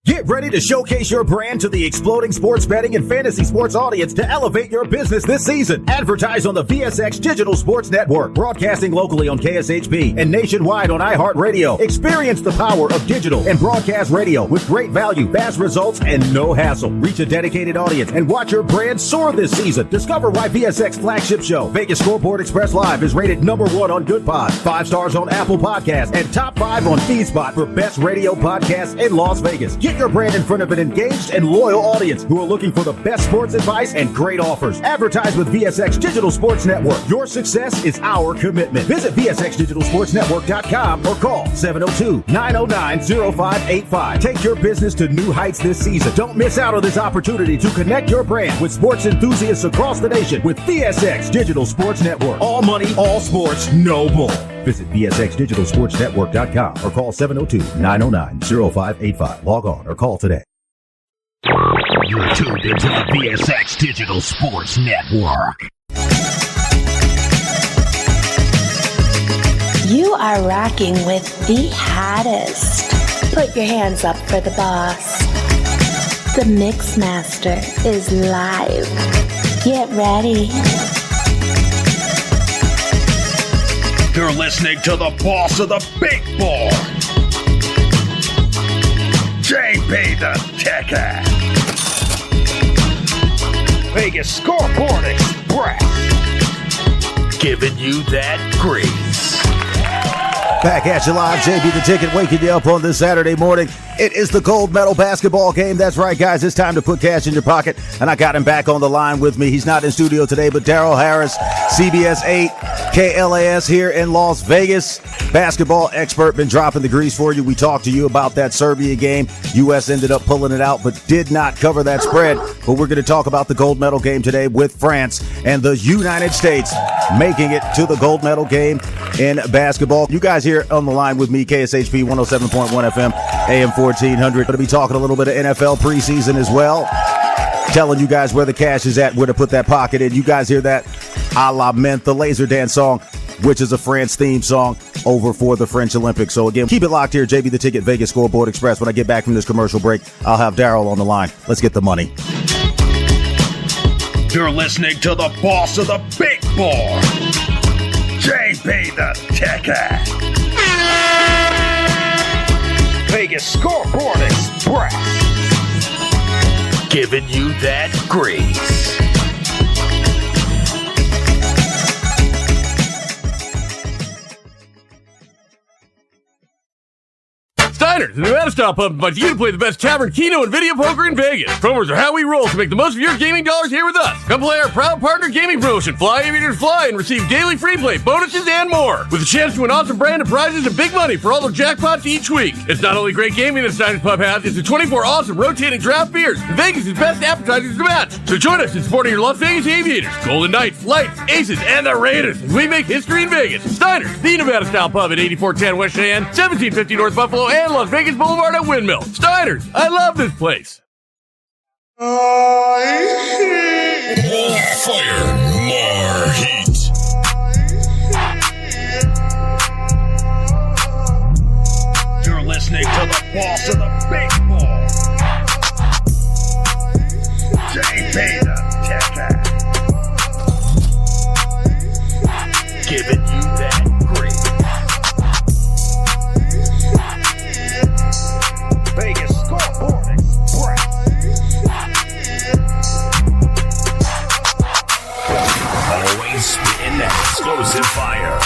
Get ready to showcase your brand to the exploding sports betting and fantasy sports audience to elevate your business this season. Advertise on the VSX Digital Sports Network, broadcasting locally on KSHP and nationwide on iHeartRadio. Experience the power of digital and broadcast radio with great value, fast results, and no hassle. Reach a dedicated audience and watch your brand soar this season. Discover why VSX flagship show, Vegas Scoreboard Express Live, is rated #1 on Goodpod, 5 stars on Apple Podcasts, and top 5 on FeedSpot for best radio podcasts in Las Vegas. Get your brand in front of an engaged and loyal audience who are looking for the best sports advice and great offers. Advertise with VSX Digital Sports Network. Your success is our commitment. Visit VSXDigitalSportsNetwork.com or call 702-909-0585. Take your business to new heights this season. Don't miss out on this opportunity to connect your brand with sports enthusiasts across the nation with VSX Digital Sports Network. All money, all sports, no bull. Visit VSXDigitalSportsNetwork.com or call 702-909-0585. Log on or call today. You're tuned into the VSX Digital Sports Network. You are rocking with the hottest. Put your hands up for the boss. The Mixmaster is live. Get ready. You're listening to the boss of the big board, JP the Ticket. Vegas Scoreboard Express, giving you that grease. Back at you live, JB the Ticket, waking you up on this Saturday morning. It is the gold medal basketball game. That's right, guys. It's time to put cash in your pocket. And I got him back on the line with me. He's not in studio today, but Daryl Harris, CBS 8, KLAS here in Las Vegas. Basketball expert, been dropping the grease for you. We talked to you about that Serbia game. U.S. ended up pulling it out, but did not cover that spread. But we're going to talk about the gold medal game today with France and the United States making it to the gold medal game in basketball. You guys here on the line with me, KSHP 107.1 FM, AM 1400. Going to be talking a little bit of NFL preseason as well. Telling you guys where the cash is at, where to put that pocket in. You guys hear that? A la Ment, the Laser Dance song, which is a France theme song over for the French Olympics. So again, keep it locked here, JB the Ticket, Vegas Scoreboard Express. When I get back from this commercial break, I'll have Daryl on the line. Let's get the money. You're listening to the boss of the big board, JP the Ticket. Vegas Scoreboard Express, giving you that grease. Steiner's, the Nevada Style Pub, invites you to play the best tavern, keno, and video poker in Vegas. Promos are how we roll to make the most of your gaming dollars here with us. Come play our proud partner gaming promotion, Fly Aviators Fly, and receive daily free play, bonuses, and more. With a chance to win awesome brand of prizes and big money for all the jackpots each week. It's not only great gaming that Steiner's Pub has, it's the 24 awesome rotating draft beers, and Vegas' best appetizers to match. So join us in supporting your Las Vegas Aviators, Golden Knights, Lights, Aces, and the Raiders as we make history in Vegas. Steiner's, the Nevada Style Pub at 8410 West Cheyenne, 1750 North Buffalo, and Las Vegas Boulevard at Windmill. Steiner's, I love this place. More fire, more heat. You're listening to the boss of the big board, JP the Ticket, giving you that grease. Vegas Scoreboard Express, always spitting that explosive fire.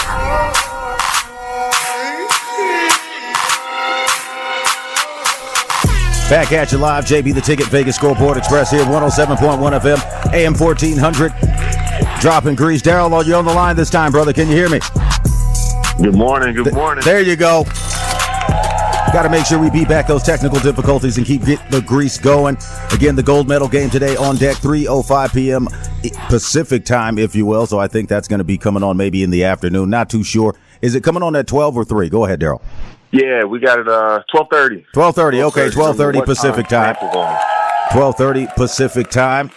Back at you live, JB the Ticket, Vegas Scoreboard Express here, 107.1 FM, AM 1400. Dropping grease. Daryl, are you on the line this time, brother? Can you hear me? Good morning. Good morning. There you go. Got to make sure we beat back those technical difficulties and get the grease going. Again, the gold medal game today on deck, 3:05 p.m. Pacific time, if you will. So I think that's going to be coming on maybe in the afternoon. Not too sure. Is it coming on at 12 or 3? Go ahead, Daryl. Yeah, we got it 12:30. 12:30. Okay, 12:30 Pacific time. 12:30 Pacific time.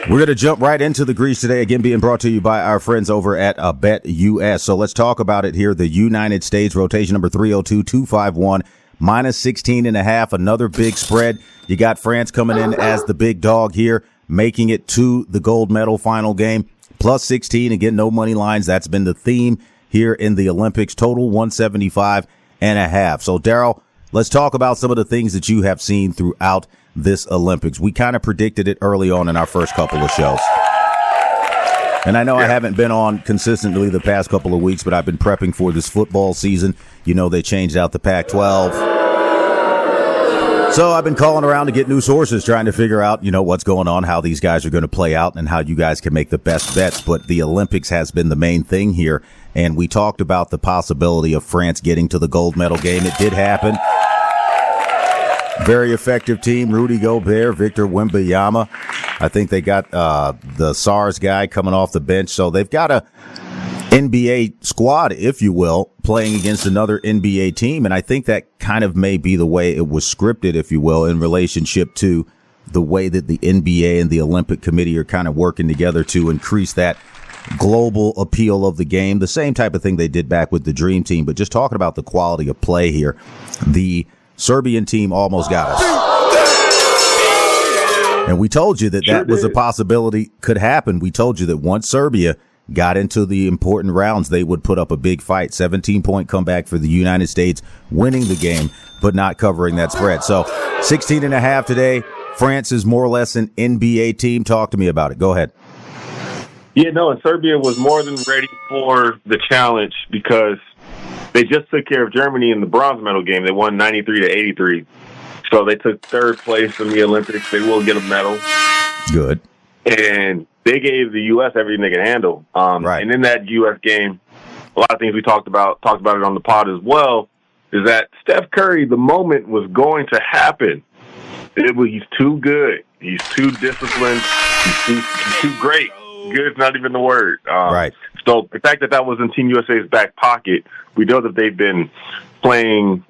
We're going to jump right into the grease today, again being brought to you by our friends over at BetUS. So let's talk about it here. The United States, rotation number 302-251, minus 16.5, another big spread. You got France coming in as the big dog here, making it to the gold medal final game. Plus 16, again, no money lines. That's been the theme here in the Olympics. Total 175.5. So, Daryl, let's talk about some of the things that you have seen throughout this Olympics. We kind of predicted it early on in our first couple of shows. And I know I haven't been on consistently the past couple of weeks, but I've been prepping for this football season. You know, they changed out the Pac-12. So I've been calling around to get new sources, trying to figure out, you know, what's going on, how these guys are going to play out, and how you guys can make the best bets. But the Olympics has been the main thing here. And we talked about the possibility of France getting to the gold medal game. It did happen. Very effective team. Rudy Gobert, Victor Wembanyama. I think they got the SARS guy coming off the bench. So they've got a NBA squad, if you will, playing against another NBA team. And I think that kind of may be the way it was scripted, if you will, in relationship to the way that the NBA and the Olympic Committee are kind of working together to increase that global appeal of the game. The same type of thing they did back with the Dream Team. But just talking about the quality of play here, the Serbian team almost got us. And we told you that that was a possibility could happen. We told you that once Serbia got into the important rounds, they would put up a big fight. 17-point comeback for the United States, winning the game, but not covering that spread. So 16.5 today. France is more or less an NBA team. Talk to me about it. Go ahead. Yeah, no, and Serbia was more than ready for the challenge because they just took care of Germany in the bronze medal game. They won 93-83. So they took third place in the Olympics. They will get a medal. Good. And they gave the U.S. everything they could handle. Right. And in that U.S. game, a lot of things we talked about it on the pod as well, is that Steph Curry, the moment was going to happen. He's too good. He's too disciplined. He's too great. Good is not even the word. Right. So the fact that was in Team USA's back pocket, we know that they've been playing,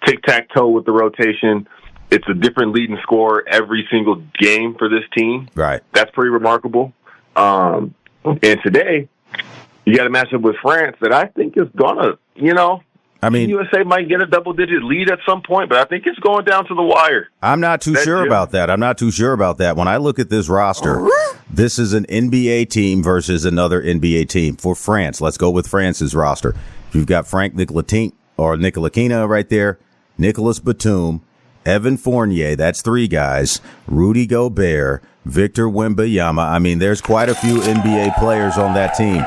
tic-tac-toe with the rotation. It's a different leading scorer every single game for this team. Right. That's pretty remarkable. And today, you got a matchup with France that I think is going to, USA might get a double-digit lead at some point, but I think it's going down to the wire. I'm not too sure about that. When I look at this roster, this is an NBA team versus another NBA team. For France, let's go with France's roster. You've got Frank Ntilikina right there, Nicolas Batum, Evan Fournier, that's three guys, Rudy Gobert, Victor Wembanyama. There's quite a few NBA players on that team.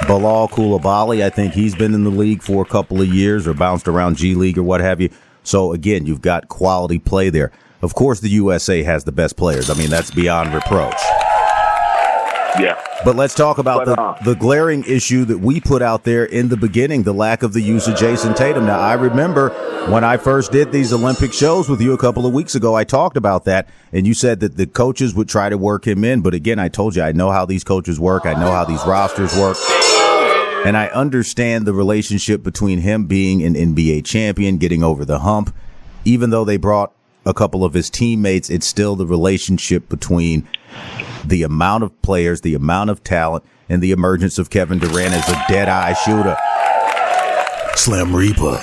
Bilal Coulibaly, I think he's been in the league for a couple of years or bounced around G League or what have you. So, again, you've got quality play there. Of course, the USA has the best players. That's beyond reproach. Yeah. But let's talk about the glaring issue that we put out there in the beginning, the lack of the use of Jason Tatum. Now, I remember when I first did these Olympic shows with you a couple of weeks ago, I talked about that, and you said that the coaches would try to work him in. But again, I told you, I know how these coaches work. I know how these rosters work. And I understand the relationship between him being an NBA champion, getting over the hump. Even though they brought a couple of his teammates, it's still the relationship between the amount of players, the amount of talent, and the emergence of Kevin Durant as a dead-eye shooter. Slim Reaper.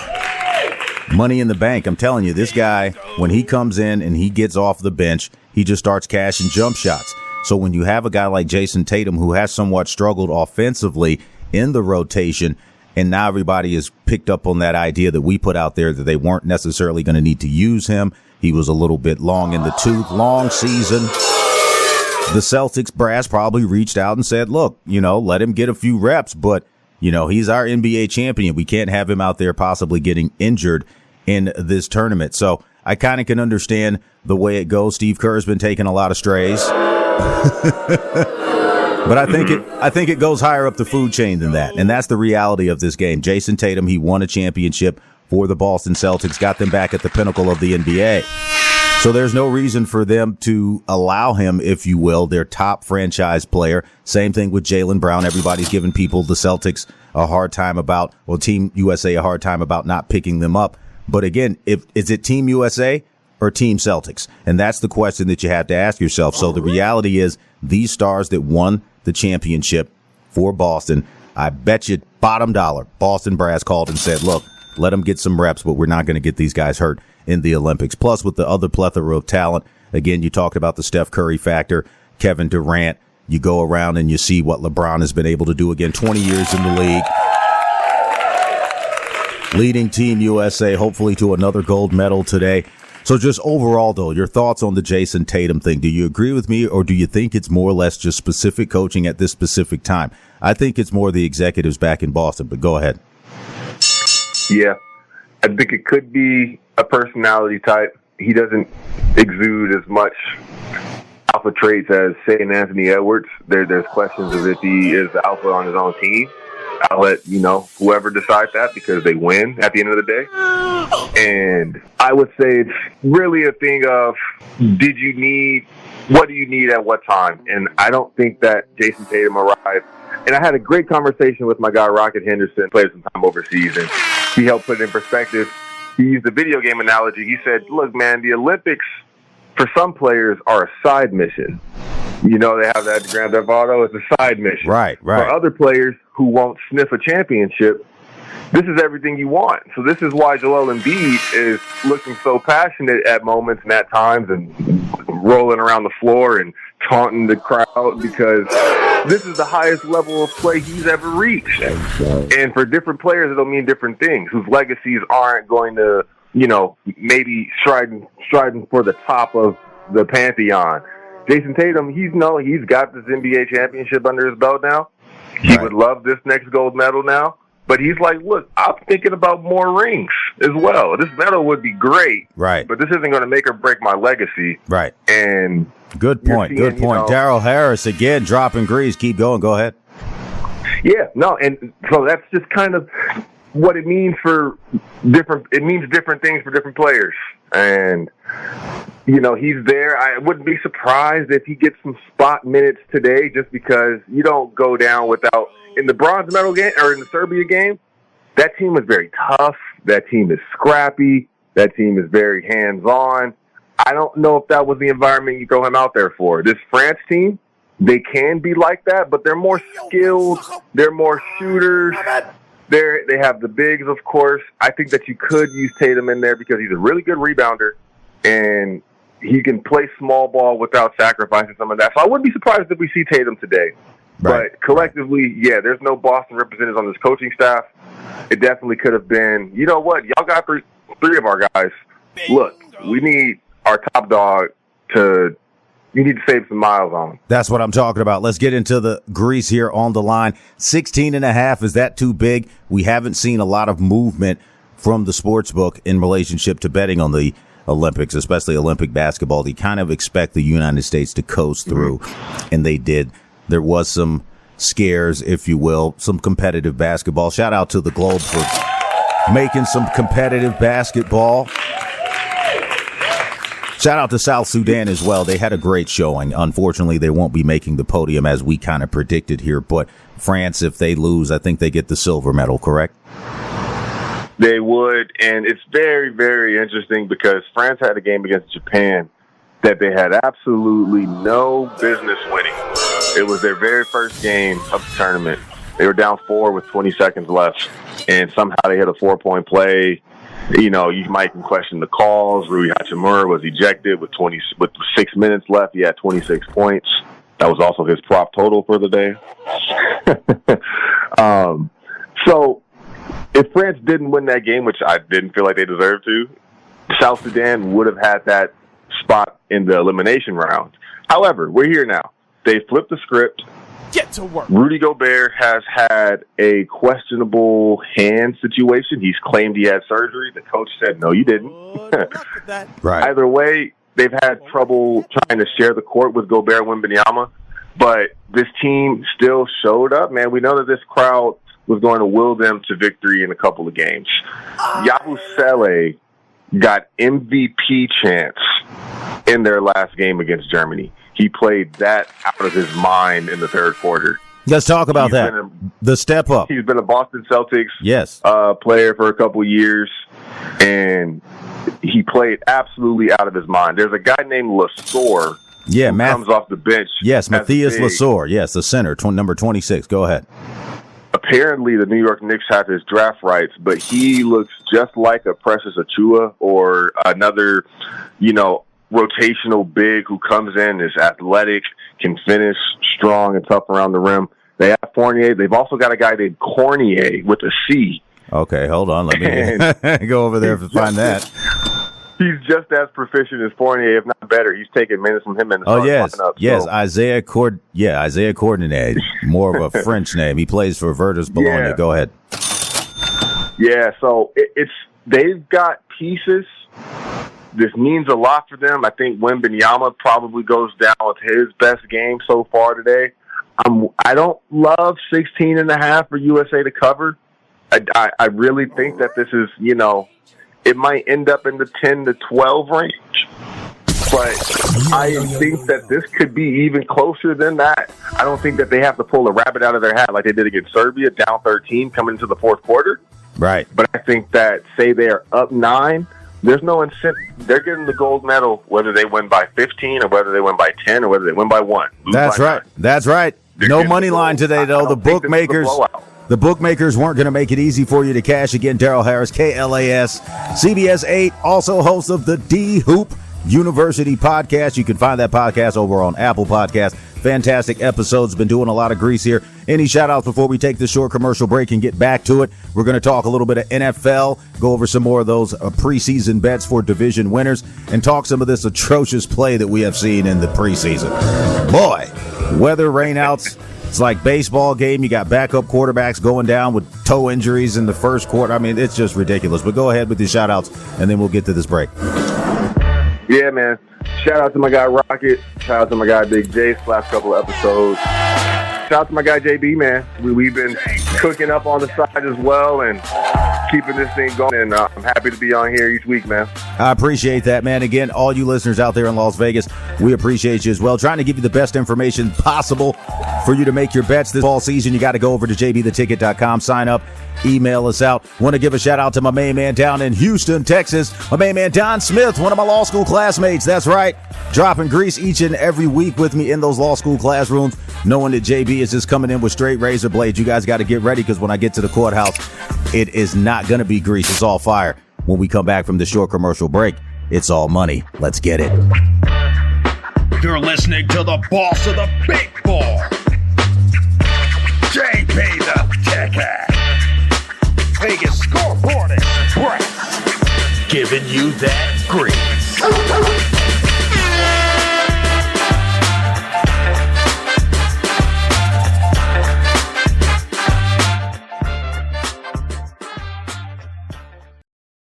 Money in the bank. I'm telling you, this guy, when he comes in and he gets off the bench, he just starts cashing jump shots. So when you have a guy like Jason Tatum who has somewhat struggled offensively in the rotation, and now everybody has picked up on that idea that we put out there that they weren't necessarily going to need to use him. He was a little bit long in the tooth, long season. The Celtics brass probably reached out and said, look, let him get a few reps, but, he's our NBA champion. We can't have him out there possibly getting injured in this tournament. So I kind of can understand the way it goes. Steve Kerr's been taking a lot of strays. But I think it goes higher up the food chain than that. And that's the reality of this game. Jason Tatum, he won a championship for the Boston Celtics, got them back at the pinnacle of the NBA. So there's no reason for them to allow him, if you will, their top franchise player. Same thing with Jaylen Brown. Everybody's giving people, the Celtics, a hard time about, or Team USA a hard time about not picking them up. But again, is it Team USA or Team Celtics? And that's the question that you have to ask yourself. So the reality is these stars that won the championship for Boston, I bet you bottom dollar, Boston brass called and said, look, Let them get some reps, but we're not going to get these guys hurt in the Olympics. Plus, with the other plethora of talent, again, you talked about the Steph Curry factor, Kevin Durant. You go around and you see what LeBron has been able to do again, 20 years in the league. Leading Team USA, hopefully to another gold medal today. So just overall, though, your thoughts on the Jason Tatum thing. Do you agree with me, or do you think it's more or less just specific coaching at this specific time? I think it's more the executives back in Boston, but go ahead. Yeah, I think it could be a personality type. He doesn't exude as much alpha traits as, say, an Anthony Edwards. There's questions of if he is the alpha on his own team. I'll let, whoever decides that, because they win at the end of the day. And I would say it's really a thing of, what do you need at what time? And I don't think that Jason Tatum arrived. And I had a great conversation with my guy, Rocket Henderson, played some time overseas, and he helped put it in perspective. He used the video game analogy. He said, look, man, the Olympics for some players are a side mission. They have that Grand Theft Auto. It's a side mission. Right. For other players who won't sniff a championship, this is everything you want. So this is why Joel Embiid is looking so passionate at moments and at times, and rolling around the floor and taunting the crowd, because this is the highest level of play he's ever reached. And for different players, it'll mean different things, whose legacies aren't going to, maybe striding for the top of the pantheon. Jason Tatum, he's got this NBA championship under his belt now. He would love this next gold medal now. But he's like, look, I'm thinking about more rings as well. This medal would be great. Right. But this isn't going to make or break my legacy. Right. And good point. Daryl Harris, again, dropping grease. Keep going. Go ahead. Yeah, no. And so that's just kind of what it means for it means different things for different players. And, he's there. I wouldn't be surprised if he gets some spot minutes today, just because you don't go down without. In the bronze medal game, or in the Serbia game, that team was very tough. That team is scrappy. That team is very hands-on. I don't know if that was the environment you throw him out there for. This France team, they can be like that, but they're more skilled. They're more shooters. They have the bigs, of course. I think that you could use Tatum in there because he's a really good rebounder, and he can play small ball without sacrificing some of that. So I wouldn't be surprised if we see Tatum today. Right. But collectively, there's no Boston representatives on this coaching staff. It definitely could have been, you know what, y'all got three of our guys. Look, we need our top dog you need to save some miles on him. That's what I'm talking about. Let's get into the grease here on the line. 16.5, is that too big? We haven't seen a lot of movement from the sports book in relationship to betting on the Olympics, especially Olympic basketball. You kind of expect the United States to coast through, and they did. There was some scares, if you will, some competitive basketball. Shout out to the Globe for making some competitive basketball. Shout out to South Sudan as well. They had a great showing. Unfortunately, they won't be making the podium as we kind of predicted here. But France, if they lose, I think they get the silver medal, correct? They would. And it's very, very interesting because France had a game against Japan that they had absolutely no business winning. It was their very first game of the tournament. They were down 4 with 20 seconds left, and somehow they hit a 4-point play. You might can question the calls. Rui Hachimura was ejected with 6 minutes left. He had 26 points. That was also his prop total for the day. So if France didn't win that game, which I didn't feel like they deserved to, South Sudan would have had that spot in the elimination round. However, we're here now. They flipped the script. Get to work. Rudy Gobert has had a questionable hand situation. He's claimed he had surgery. The coach said, no, you didn't. Right. Either way, they've had trouble trying to share the court with Gobert and Wembanyama, but this team still showed up, man. We know that this crowd was going to will them to victory in a couple of games. Yabusele got MVP chance in their last game against Germany. He played that out of his mind in the third quarter. Let's talk about that. The step up. He's been a Boston Celtics player for a couple years, and he played absolutely out of his mind. There's a guy named Lasor who comes off the bench. Yes, Matthias Lasor. Yes, the center, number 26. Go ahead. apparently the New York Knicks have his draft rights, but he looks just like a Precious Achiuwa or another, rotational big who comes in, is athletic, can finish strong and tough around the rim. They have Fournier. They've also got a guy named Cornier with a C. Okay, hold on. Let me go over there to find that. He's just as proficient as Fournier, if not better. He's taking minutes from him. Yes, Isaiah Cordinet, more of a French name. He plays for Virtus Bologna. Yeah. Go ahead. Yeah, so they've got pieces. This means a lot for them. I think Wembanyama probably goes down with his best game so far today. I don't love 16.5 for USA to cover. I really think that this is, it might end up in the 10 to 12 range. But I think that this could be even closer than that. I don't think that they have to pull a rabbit out of their hat like they did against Serbia, down 13 coming into the fourth quarter. Right. But I think that, say they're up 9, there's no incentive. They're getting the gold medal whether they win by 15 or whether they win by 10 or whether they win by 1. That's right. 9. That's right. No money line today, though. The bookmakers weren't going to make it easy for you to cash. Again, Daryl Harris, KLAS, CBS 8, also host of the D-Hoop University podcast. You can find that podcast over on Apple Podcasts. Fantastic episodes. Been doing a lot of grease here. Any shout-outs before we take the short commercial break and get back to it? We're going to talk a little bit of NFL, go over some more of those preseason bets for division winners, and talk some of this atrocious play that we have seen in the preseason. Boy, weather, rainouts. It's like baseball game. You got backup quarterbacks going down with toe injuries in the first quarter. I mean, it's just ridiculous. But go ahead with the shout-outs, and then we'll get to this break. Yeah, man. Shout out to my guy Rocket. Shout out to my guy Big J. Last couple of episodes. Shout out to my guy JB, man. We've been cooking up on the side as well and keeping this thing going. And I'm happy to be on here each week, man. I appreciate that, man. Again, all you listeners out there in Las Vegas, we appreciate you as well. Trying to give you the best information possible for you to make your bets this fall season. You got to go over to jbtheticket.com, sign up, email us out. Want to give a shout out to my main man down in Houston, Texas. My main man Don Smith, one of my law school classmates. That's right. Dropping grease each and every week with me in those law school classrooms, knowing that JB is just coming in with straight razor blades. You guys got to get ready because when I get to the courthouse, it is not going to be grease. It's all fire. When we come back from the short commercial break, it's all money. Let's get it. You're listening to the boss of the big bar, JB the Ticket. Vegas Scoreboard Express, giving you that grease.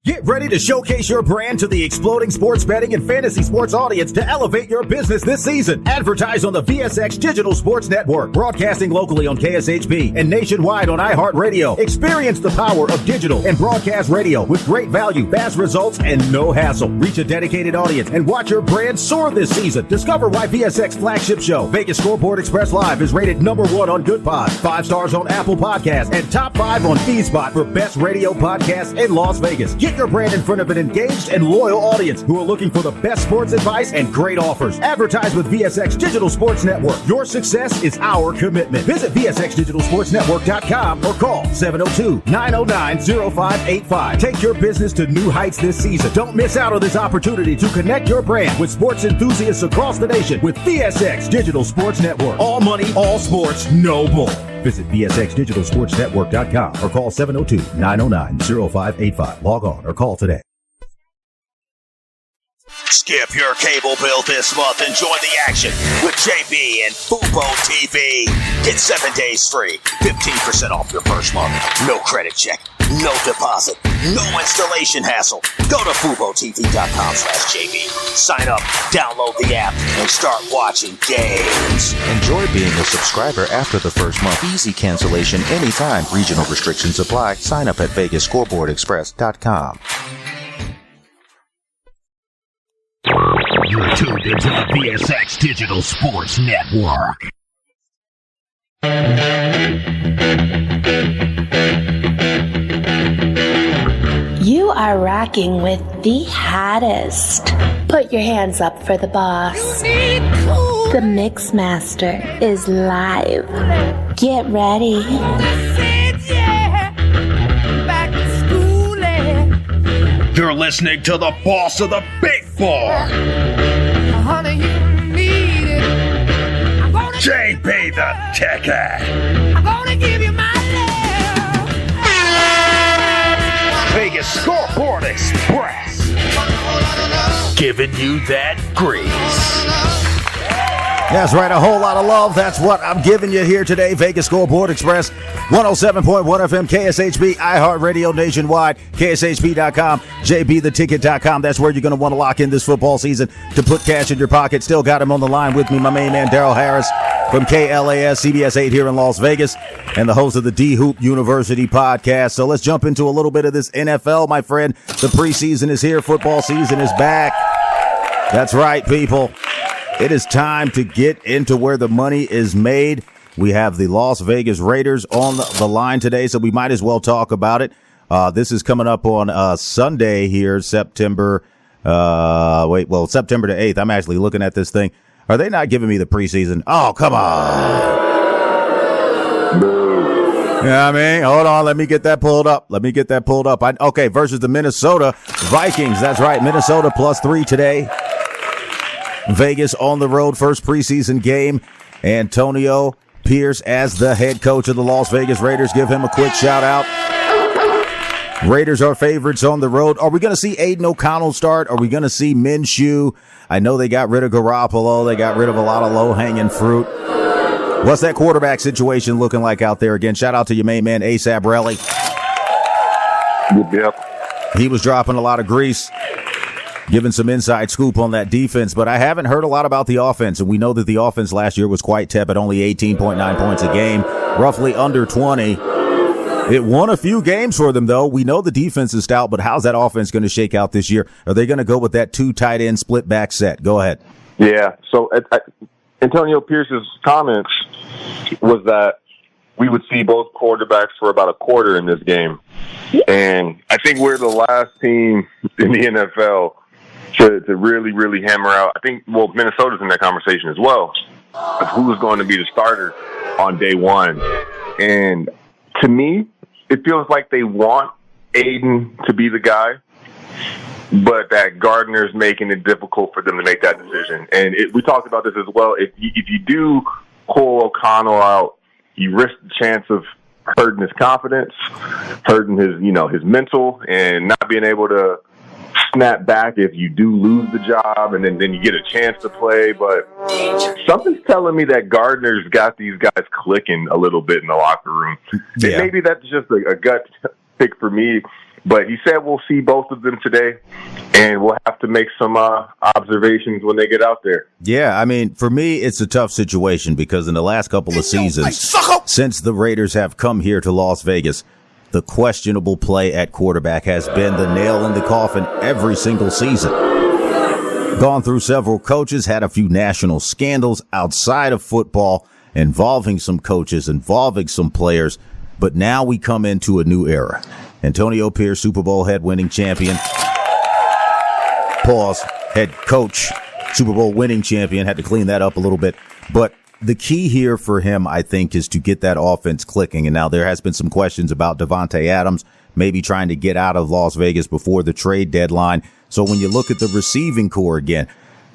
Get ready to showcase your brand to the exploding sports betting and fantasy sports audience to elevate your business this season. Advertise on the VSX Digital Sports Network, broadcasting locally on KSHP and nationwide on iHeartRadio. Experience the power of digital and broadcast radio with great value, fast results, and no hassle. Reach a dedicated audience and watch your brand soar this season. Discover why VSX flagship show, Vegas Scoreboard Express Live, is rated #1 on GoodPod, 5 stars on Apple Podcasts, and top 5 on FeedSpot for best radio podcasts in Las Vegas. Get your brand in front of an engaged and loyal audience who are looking for the best sports advice and great offers. Advertise with VSX Digital Sports Network. Your success is our commitment. Visit VSXDigitalSportsNetwork.com or call 702-909-0585. Take your business to new heights this season. Don't miss out on this opportunity to connect your brand with sports enthusiasts across the nation with VSX Digital Sports Network. All money, all sports, no bull. Visit VSXDigitalSportsNetwork.com or call 702-909-0585. Log on or call today. Skip your cable bill this month and join the action with JB and Fubo TV. Get 7 days free, 15% off your first month. No credit check, no deposit, no installation hassle. Go to FuboTV.com/JB. Sign up, download the app, and start watching games. Enjoy being a subscriber after the first month. Easy cancellation anytime. Regional restrictions apply. Sign up at VegasScoreboardExpress.com. You're tuned into the VSX Digital Sports Network. You are rocking with the hottest. Put your hands up for the boss. The Mix Master is live. Get ready. You're listening to the boss of the big bar, Honey, you need it. I'm gonna JP the Ticket. I'm gonna give you my love. Vegas Scoreboard Express, giving you that grease. That's right, a whole lot of love. That's what I'm giving you here today. Vegas Scoreboard Express, 107.1 FM, KSHB, iHeartRadio nationwide, KSHB.com, JBTheTicket.com. That's where you're going to want to lock in this football season to put cash in your pocket. Still got him on the line with me, my main man, Daryl Harris from KLAS, CBS 8 here in Las Vegas, and the host of the D-Hoop University podcast. So let's jump into a little bit of this NFL, my friend. The preseason is here. Football season is back. That's right, people. It is time to get into where the money is made. We have the Las Vegas Raiders on the line today, so we might as well talk about it. This is coming up on Sunday here, September the 8th. I'm actually looking at this thing. Are they not giving me the preseason? Oh, come on. Yeah, I mean, hold on. Let me get that pulled up. Okay, versus the Minnesota Vikings. That's right, Minnesota +3 today. Vegas on the road, first preseason game. Antonio Pierce as the head coach of the Las Vegas Raiders. Give him a quick shout out. Raiders are favorites on the road. Are we going to see Aiden O'Connell start? Are we going to see Minshew? I know they got rid of Garoppolo. They got rid of a lot of low-hanging fruit. What's that quarterback situation looking like out there again? Shout out to your main man, A$AP Relly. Yep. He was dropping a lot of grease, giving some inside scoop on that defense, but I haven't heard a lot about the offense, and we know that the offense last year was quite tepid, only 18.9 points a game, roughly under 20. It won a few games for them, though. We know the defense is stout, but how's that offense going to shake out this year? Are they going to go with that 2 tight end split back set? Go ahead. Yeah, so Antonio Pierce's comments was that we would see both quarterbacks for about a quarter in this game. And I think we're the last team in the NFL to really, really hammer out. I think, Minnesota's in that conversation as well, of who's going to be the starter on day one. And to me, it feels like they want Aiden to be the guy, but that Gardner's making it difficult for them to make that decision. And we talked about this as well. If you do pull O'Connell out, you risk the chance of hurting his confidence, hurting his mental, and not being able to snap back if you do lose the job, and then you get a chance to play. But something's telling me that Gardner's got these guys clicking a little bit in the locker room. Yeah. Maybe that's just a gut pick for me, but he said we'll see both of them today, and we'll have to make some observations when they get out there. Yeah, I mean, for me, it's a tough situation because in the last couple of seasons, since the Raiders have come here to Las Vegas, the questionable play at quarterback has been the nail in the coffin every single season. Gone through several coaches, had a few national scandals outside of football involving some coaches, involving some players, but now we come into a new era. Antonio Pierce, Super Bowl head winning champion. Pause. Head coach, Super Bowl winning champion. Had to clean that up a little bit. But the key here for him, I think, is to get that offense clicking. And now there has been some questions about Davante Adams maybe trying to get out of Las Vegas before the trade deadline. So when you look at the receiving core again,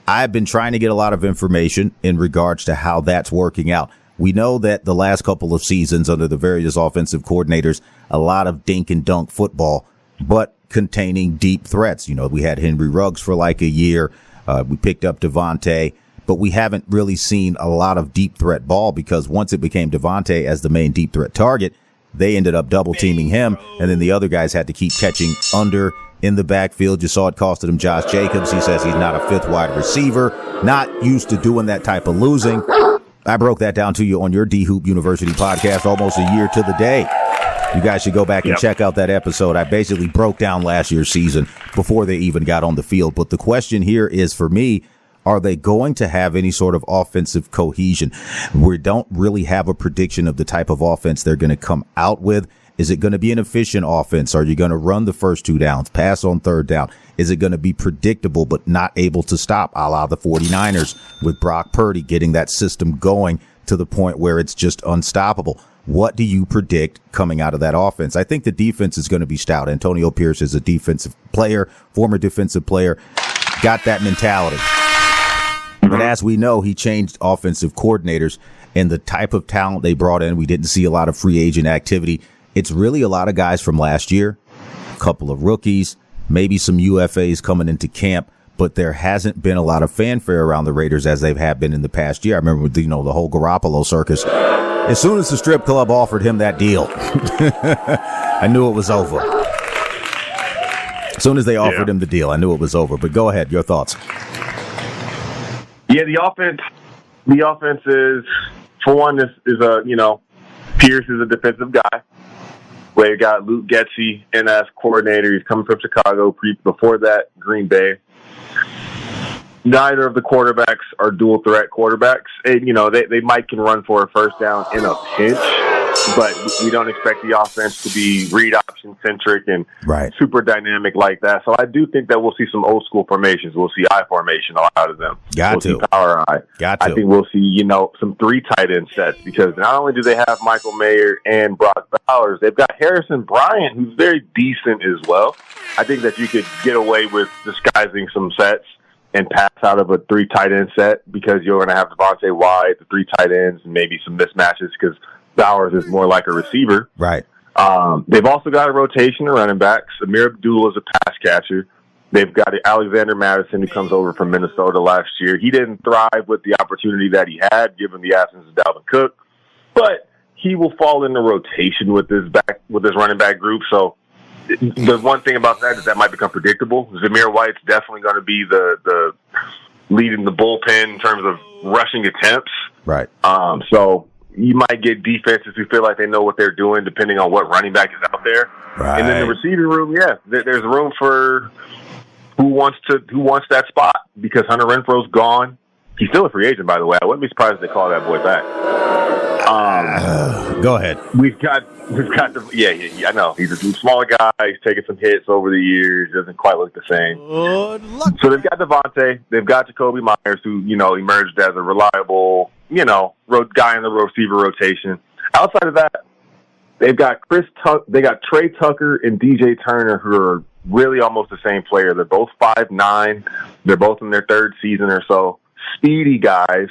I've been trying to get a lot of information in regards to how that's working out. We know that the last couple of seasons under the various offensive coordinators, a lot of dink and dunk football, but containing deep threats. You know, we had Henry Ruggs for like a year. We picked up Davante, but we haven't really seen a lot of deep threat ball because once it became Davante as the main deep threat target, they ended up double teaming him. And then the other guys had to keep catching under in the backfield. You saw it costed him Josh Jacobs. He says he's not a fifth wide receiver, not used to doing that type of losing. I broke that down to you on your D-Hoop University podcast almost a year to the day. You guys should go back and check out that episode. I basically broke down last year's season before they even got on the field. But the question here is, for me, are they going to have any sort of offensive cohesion? We don't really have a prediction of the type of offense they're going to come out with. Is it going to be an efficient offense? Are you going to run the first 2 downs, pass on third down? Is it going to be predictable but not able to stop, a la the 49ers with Brock Purdy getting that system going to the point where it's just unstoppable? What do you predict coming out of that offense? I think the defense is going to be stout. Antonio Pierce is a defensive player, former defensive player, got that mentality. But as we know, he changed offensive coordinators, and the type of talent they brought in, we didn't see a lot of free agent activity. It's really a lot of guys from last year, a couple of rookies, maybe some UFAs coming into camp, but there hasn't been a lot of fanfare around the Raiders as they've been in the past year. I remember, the whole Garoppolo circus. As soon as the strip club offered him that deal, I knew it was over. As soon as they offered him the deal, I knew it was over. But go ahead, your thoughts. Yeah, the offense is, for one, is Pierce is a defensive guy. We got Luke Getsy in as coordinator. He's coming from Chicago. Before that, Green Bay. Neither of the quarterbacks are dual threat quarterbacks. And, they might can run for a first down in a pinch, but we don't expect the offense to be read option centric and super dynamic like that. So I do think that we'll see some old school formations. We'll see I formation a lot of them. We'll see power I. I think we'll see, some 3 tight end sets, because not only do they have Michael Mayer and Brock Bowers, they've got Harrison Bryant, who's very decent as well. I think that you could get away with disguising some sets and pass out of a 3 tight end set, because you're going to have Devontae Wyatt, the 3 tight ends, and maybe some mismatches because Bowers is more like a receiver. Right. They've also got a rotation of running backs. Amir Abdul is a pass catcher. They've got Alexander Madison, who comes over from Minnesota last year. He didn't thrive with the opportunity that he had, given the absence of Dalvin Cook, but he will fall in the rotation with this running back group. So the one thing about that is that might become predictable. Zamir White's definitely going to be the leading the bullpen in terms of rushing attempts. Right. So you might get defenses who feel like they know what they're doing, depending on what running back is out there. Right. And then the receiving room, there's room for who wants that spot, because Hunter Renfro's gone. He's still a free agent, by the way. I wouldn't be surprised if they call that boy back. Go ahead. We've got I know. He's a smaller guy. He's taken some hits over the years. Doesn't quite look the same. So they've got Devontae. They've got Jacoby Myers, who, emerged as a reliable, guy in the receiver rotation. Outside of that, they've got they got Trey Tucker and DJ Turner, who are really almost the same player. They're both 5'9". They're both in their 3rd season or so. Speedy guys.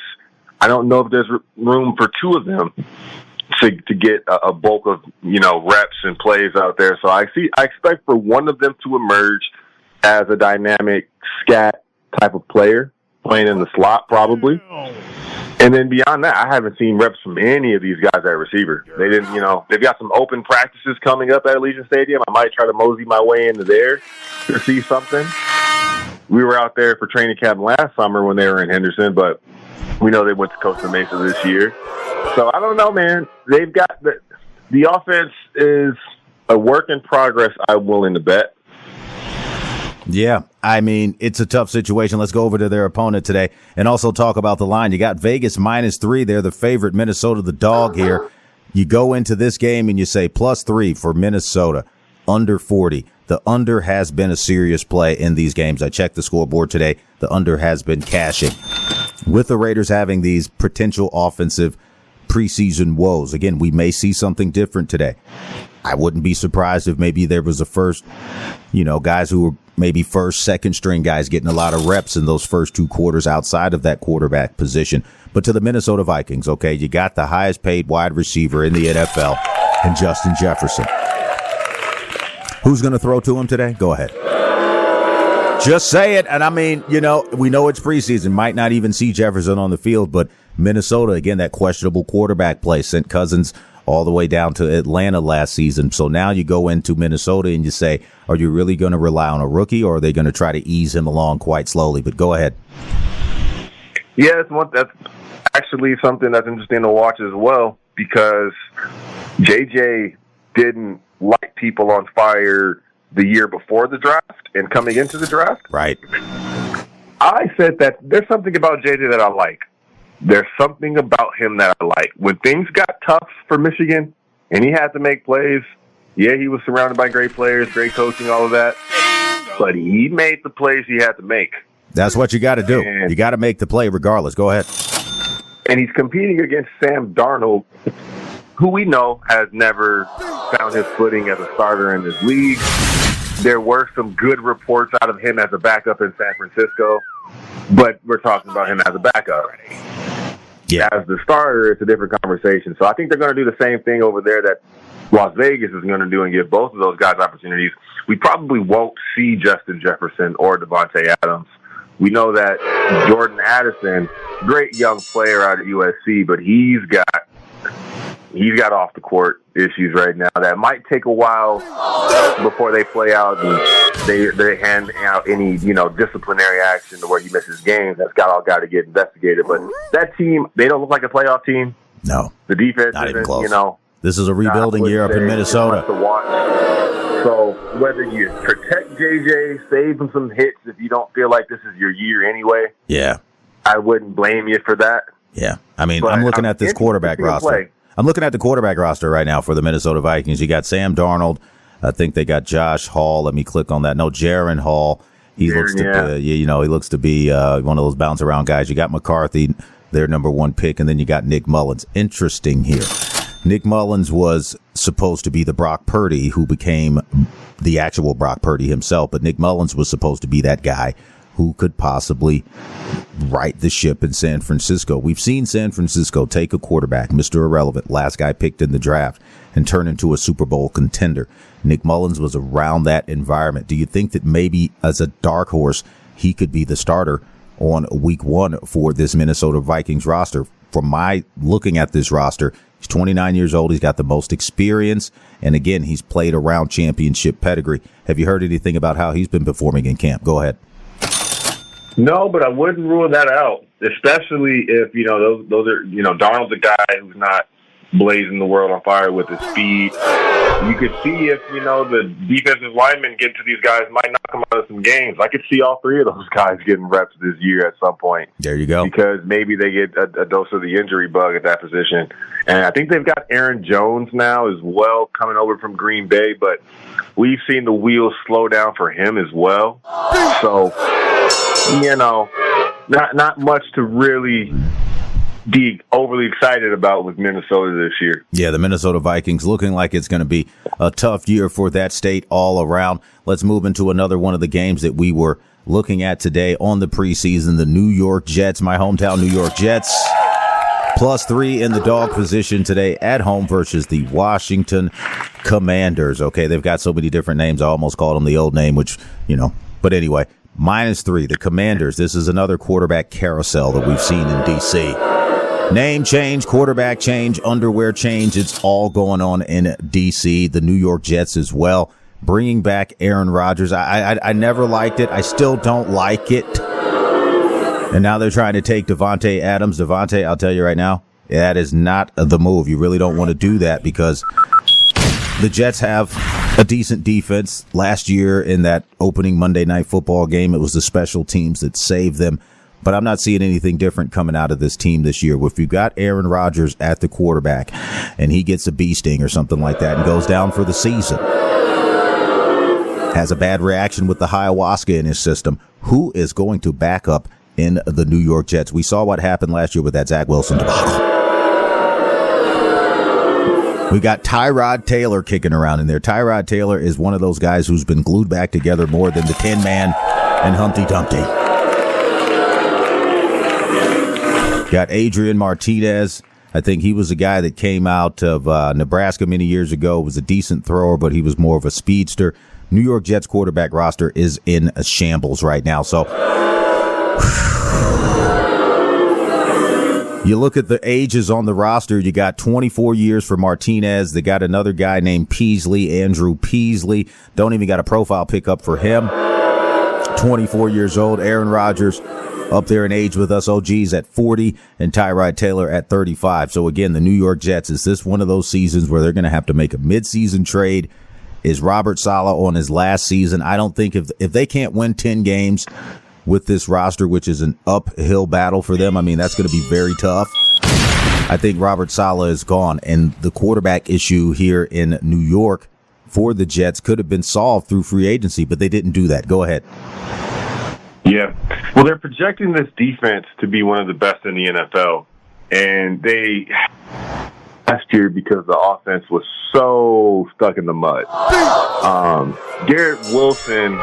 I don't know if there's room for 2 of them to get a bulk of, reps and plays out there. So I expect for one of them to emerge as a dynamic scat type of player, playing in the slot probably. And then beyond that, I haven't seen reps from any of these guys at receiver. They didn't, they've got some open practices coming up at Allegiant Stadium. I might try to mosey my way into there to see something. We were out there for training camp last summer when they were in Henderson, but we know they went to Costa Mesa this year. So I don't know, man. They've got the offense is a work in progress, I'm willing to bet. Yeah, I mean, it's a tough situation. Let's go over to their opponent today and also talk about the line. You got Vegas -3. They're the favorite. Minnesota, the dog here. You go into this game and you say +3 for Minnesota, under 40. The under has been a serious play in these games. I checked the scoreboard today. The under has been cashing. With the Raiders having these potential offensive preseason woes, again, we may see something different today. I wouldn't be surprised if maybe there was a first, guys who were maybe first, second string guys getting a lot of reps in those first 2 quarters outside of that quarterback position. But to the Minnesota Vikings, okay, you got the highest paid wide receiver in the NFL in Justin Jefferson. Who's going to throw to him today? Go ahead. Just say it. And I mean, we know it's preseason. Might not even see Jefferson on the field, but Minnesota, again, that questionable quarterback play sent Cousins all the way down to Atlanta last season. So now you go into Minnesota and you say, are you really going to rely on a rookie, or are they going to try to ease him along quite slowly? But go ahead. Yeah, that's actually something that's interesting to watch as well, because JJ didn't light people on fire the year before the draft and coming into the draft. Right. I said that there's something about JJ that I like. There's something about him that I like. When things got tough for Michigan and he had to make plays, yeah, he was surrounded by great players, great coaching, all of that, but he made the plays he had to make. That's what you got to do. You got to make the play regardless. Go ahead. And he's competing against Sam Darnold, who we know has never found his footing as a starter in this league. There were some good reports out of him as a backup in San Francisco, but we're talking about him as a backup. Yeah. As the starter, it's a different conversation. So I think they're going to do the same thing over there that Las Vegas is going to do and give both of those guys opportunities. We probably won't see Justin Jefferson or Devontae Adams. We know that Jordan Addison, great young player out at USC, but he's got off the court issues right now that might take a while before they play out and they hand out any, disciplinary action to where he misses games. That's all got to get investigated. But that team, they don't look like a playoff team. No. The defense not even isn't, close. This is a rebuilding year up in Minnesota. So whether you protect JJ, save him some hits if you don't feel like this is your year anyway. Yeah. I wouldn't blame you for that. Yeah. I mean, I'm looking at this quarterback roster. I'm looking at the quarterback roster right now for the Minnesota Vikings. You got Sam Darnold. I think they got Josh Hall. Let me click on that. No, Jaron Hall. He looks to be one of those bounce around guys. You got McCarthy, their number one pick, and then you got Nick Mullins. Interesting here. Nick Mullins was supposed to be the Brock Purdy who became the actual Brock Purdy himself, but Nick Mullins was supposed to be that guy who could possibly right the ship in San Francisco. We've seen San Francisco take a quarterback, Mr. Irrelevant, last guy picked in the draft, and turn into a Super Bowl contender. Nick Mullins was around that environment. Do you think that maybe as a dark horse, he could be the starter on week 1 for this Minnesota Vikings roster? From my looking at this roster, he's 29 years old. He's got the most experience. And again, he's played around championship pedigree. Have you heard anything about how he's been performing in camp? Go ahead. No, but I wouldn't rule that out, especially if, those are, Darnold's a guy who's not blazing the world on fire with his speed. You could see if, the defensive linemen get to these guys, might knock them out of some games. I could see all three of those guys getting reps this year at some point. There you go. Because maybe they get a dose of the injury bug at that position. And I think they've got Aaron Jones now as well coming over from Green Bay, but we've seen the wheels slow down for him as well. So, not much to really be overly excited about with Minnesota this year. Yeah, the Minnesota Vikings looking like it's going to be a tough year for that state all around. Let's move into another one of the games that we were looking at today on the preseason. The New York Jets, my hometown New York Jets, +3 in the dog position today at home versus the Washington Commanders. Okay, they've got so many different names. I almost called them the old name, which, but anyway, -3. The Commanders, this is another quarterback carousel that we've seen in D.C. Name change, quarterback change, underwear change. It's all going on in D.C. The New York Jets as well. Bringing back Aaron Rodgers. I never liked it. I still don't like it. And now they're trying to take Devontae Adams. Devontae, I'll tell you right now, that is not the move. You really don't want to do that because the Jets have a decent defense. Last year in that opening Monday Night Football game, it was the special teams that saved them. But I'm not seeing anything different coming out of this team this year. If you've got Aaron Rodgers at the quarterback and he gets a bee sting or something like that and goes down for the season, has a bad reaction with the ayahuasca in his system, who is going to back up in the New York Jets? We saw what happened last year with that Zach Wilson debacle. We got Tyrod Taylor kicking around in there. Tyrod Taylor is one of those guys who's been glued back together more than the Tin Man and Humpty Dumpty. Got Adrian Martinez. I think he was a guy that came out of Nebraska many years ago, was a decent thrower, but he was more of a speedster. New York Jets quarterback roster is in a shambles right now. So you look at the ages on the roster. You got 24 years for Martinez. They got another guy named Peasley, Andrew Peasley. Don't even got a profile pickup for him. 24 years old. Aaron Rodgers up there in age with us. OG's at 40 and Tyrod Taylor at 35. So again, the New York Jets, is this one of those seasons where they're going to have to make a midseason trade? Is Robert Saleh on his last season? I don't think if they can't win 10 games with this roster, which is an uphill battle for them, I mean, that's going to be very tough. I think Robert Saleh is gone, and the quarterback issue here in New York for the Jets could have been solved through free agency, but they didn't do that. Go ahead. Yeah. Well, they're projecting this defense to be one of the best in the NFL. And last year because the offense was so stuck in the mud. Garrett Wilson,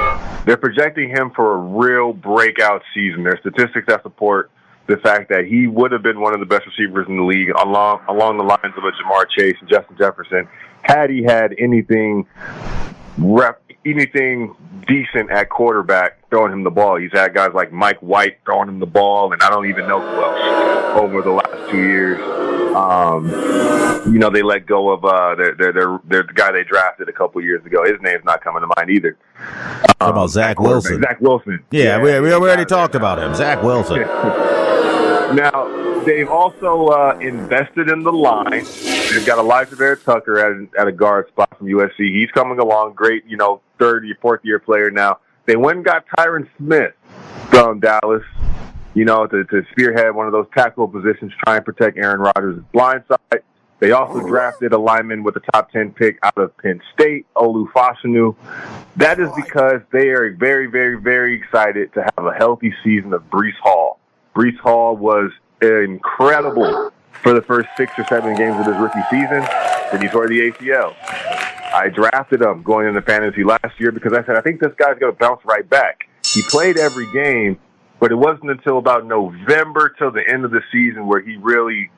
they're projecting him for a real breakout season. There are statistics that support the fact that he would have been one of the best receivers in the league along the lines of a Jamar Chase and Justin Jefferson had he had anything decent at quarterback throwing him the ball. He's had guys like Mike White throwing him the ball, and I don't even know who else over the last 2 years. They let go of the guy they drafted a couple years ago. His name's not coming to mind either. How about Zach Wilson? Zach Wilson. Yeah, we already talked about him. Zach Wilson. Now, they've also invested in the line. They've got Elijah Vera-Tucker at a guard spot from USC. He's coming along, great, third or fourth year player now. They went and got Tyron Smith from Dallas, to spearhead one of those tackle positions, try and protect Aaron Rodgers' blind side. They also drafted a lineman with a top 10 pick out of Penn State, Olu Fashanu. That is because they are very, very, very excited to have a healthy season of Breece Hall. Breece Hall was incredible for the first 6 or 7 games of his rookie season. Then he tore the ACL. I drafted him going into fantasy last year because I said, I think this guy's going to bounce right back. He played every game, but it wasn't until about November till the end of the season where he really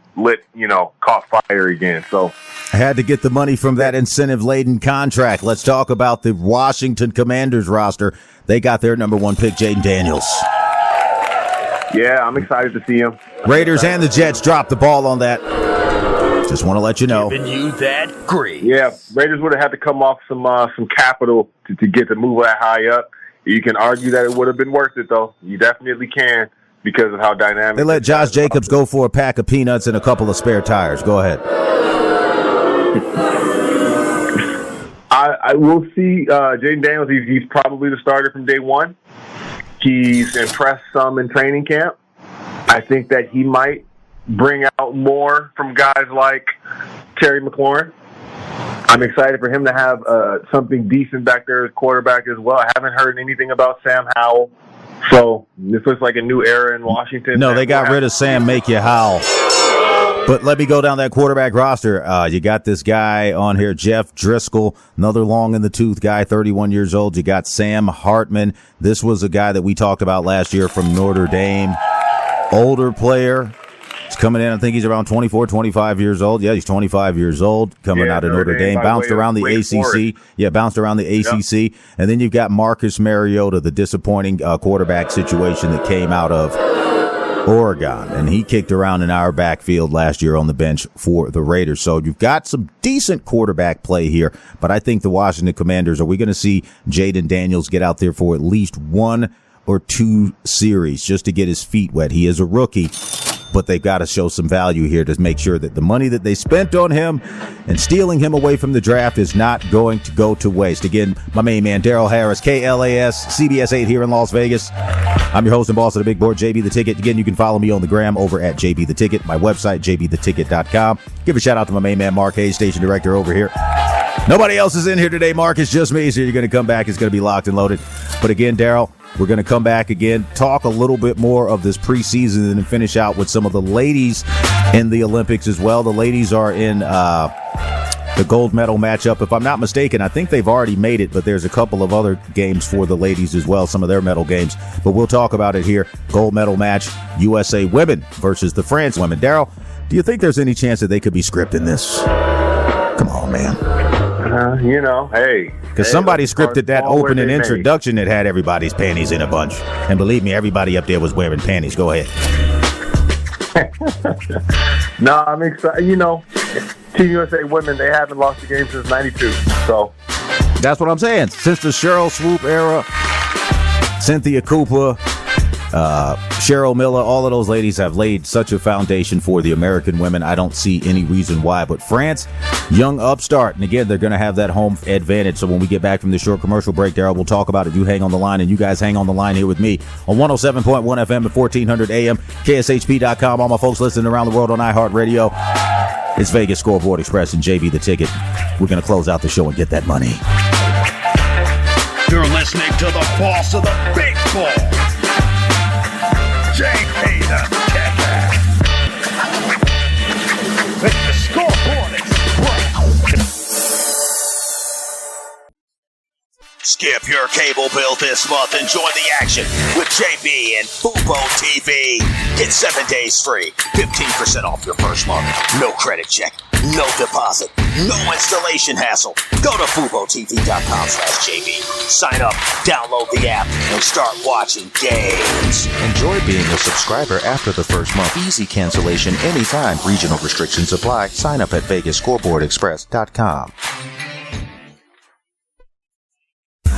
caught fire again. So I had to get the money from that incentive-laden contract. Let's talk about the Washington Commanders roster. They got their number 1 pick, Jaden Daniels. Yeah, I'm excited to see him. Raiders and the Jets dropped the ball on that. Just want to let you know. Giving you that grade. Yeah, Raiders would have had to come off some capital to get to move that high up. You can argue that it would have been worth it, though. You definitely can because of how dynamic. They let Josh Jacobs go for a pack of peanuts and a couple of spare tires. Go ahead. I will see Jaden Daniels. He's probably the starter from day one. He's impressed some in training camp. I think that he might bring out more from guys like Terry McLaurin. I'm excited for him to have something decent back there as quarterback as well. I haven't heard anything about Sam Howell. So this looks like a new era in Washington. No, they got rid of Sam Make You Howl. But let me go down that quarterback roster. You got this guy on here, Jeff Driscoll, another long in the tooth guy, 31 years old. You got Sam Hartman. This was a guy that we talked about last year from Notre Dame. Older player. He's coming in, I think he's around 24, 25 years old. Yeah, he's 25 years old, coming out of Notre Dame. Bounced around the ACC. Yeah, bounced around the ACC. And then you've got Marcus Mariota, the disappointing quarterback situation that came out of Oregon, and he kicked around in our backfield last year on the bench for the Raiders. So you've got some decent quarterback play here, but I think the Washington Commanders, are we going to see Jaden Daniels get out there for at least 1 or 2 series just to get his feet wet? He is a rookie, but they've got to show some value here to make sure that the money that they spent on him and stealing him away from the draft is not going to go to waste. Again, my main man, Daryl Harris, KLAS, CBS 8 here in Las Vegas. I'm your host and boss of the big board, JB The Ticket. Again, you can follow me on the gram over at JB The Ticket, my website, jbtheticket.com. Give a shout out to my main man, Mark Hayes, station director over here. Nobody else is in here today, Mark. It's just me, so you're going to come back. It's going to be locked and loaded. But again, Daryl, we're going to come back again, talk a little bit more of this preseason, and finish out with some of the ladies in the Olympics as well. The ladies are in the gold medal matchup. If I'm not mistaken, I think they've already made it, but there's a couple of other games for the ladies as well, some of their medal games. But we'll talk about it here. Gold medal match, USA women versus the France women. Daryl, do you think there's any chance that they could be scripting this? Come on, man. Hey. Because somebody scripted that opening introduction that had everybody's panties in a bunch. And believe me, everybody up there was wearing panties. Go ahead. No, I'm excited. Team USA women, they haven't lost a game since 92. So that's what I'm saying. Since the Cheryl Swoop era, Cynthia Cooper, Cheryl Miller, all of those ladies have laid such a foundation for the American women. I don't see any reason why. But France, young upstart. And again, they're going to have that home advantage. So when we get back from the short commercial break, Daryl, we'll talk about it. You hang on the line, and you guys hang on the line here with me on 107.1 FM at 1400 AM, KSHP.com. All my folks listening around the world on iHeartRadio. It's Vegas Scoreboard Express and JB The Ticket. We're going to close out the show and get that money. You're listening to the boss of the big ball, JB The Ticket. It's the Scoreboard their cable bill this month and join the action with JB and Fubo TV. Get 7 days free, 15% off your first month. No credit check, no deposit, no installation hassle. Go to FuboTV.com/JB. Sign up, download the app, and start watching games. Enjoy being a subscriber after the first month. Easy cancellation anytime. Regional restrictions apply. Sign up at VegasScoreboardExpress.com.